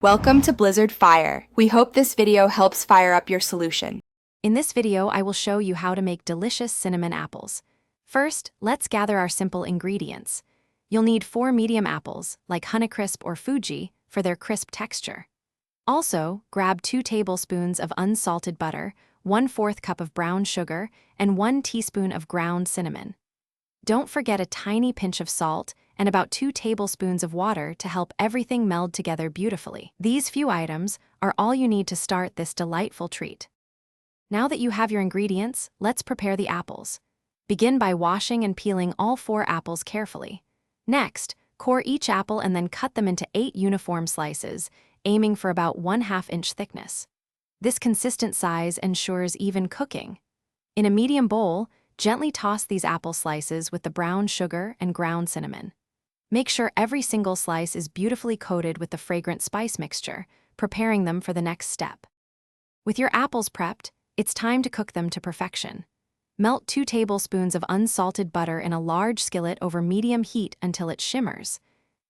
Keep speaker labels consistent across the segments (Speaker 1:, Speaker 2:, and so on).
Speaker 1: Welcome to Blizzard Fire. We hope this video helps fire up your solution.
Speaker 2: In this video, I will show you how to make delicious cinnamon apples. First, let's gather our simple ingredients. You'll need 4 medium apples, like Honeycrisp or Fuji, for their crisp texture. Also, grab 2 tablespoons of unsalted butter, 1/4 cup of brown sugar, and 1 teaspoon of ground cinnamon. Don't forget a tiny pinch of salt and about 2 tablespoons of water to help everything meld together beautifully. These few items are all you need to start this delightful treat. Now that you have your ingredients, let's prepare the apples. Begin by washing and peeling all 4 apples carefully. Next, core each apple and then cut them into 8 uniform slices, aiming for about 1/2 inch thickness. This consistent size ensures even cooking. In a medium bowl, gently toss these apple slices with the brown sugar and ground cinnamon. Make sure every single slice is beautifully coated with the fragrant spice mixture, preparing them for the next step. With your apples prepped, it's time to cook them to perfection. Melt 2 tablespoons of unsalted butter in a large skillet over medium heat until it shimmers.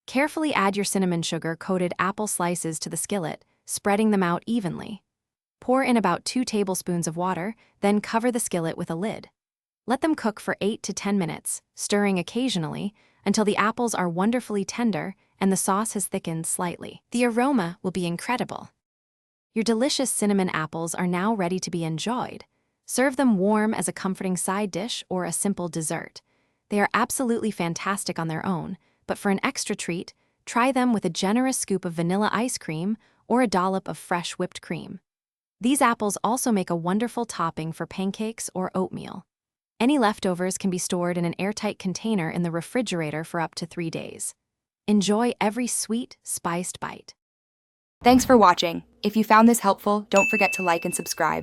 Speaker 2: Carefully add your cinnamon sugar-coated apple slices to the skillet, spreading them out evenly. Pour in about 2 tablespoons of water, then cover the skillet with a lid. Let them cook for 8 to 10 minutes, stirring occasionally, until the apples are wonderfully tender and the sauce has thickened slightly. The aroma will be incredible. Your delicious cinnamon apples are now ready to be enjoyed. Serve them warm as a comforting side dish or a simple dessert. They are absolutely fantastic on their own, but for an extra treat, try them with a generous scoop of vanilla ice cream or a dollop of fresh whipped cream. These apples also make a wonderful topping for pancakes or oatmeal. Any leftovers can be stored in an airtight container in the refrigerator for up to 3 days. Enjoy every sweet, spiced bite.
Speaker 1: Thanks for watching. If you found this helpful, don't forget to like and subscribe.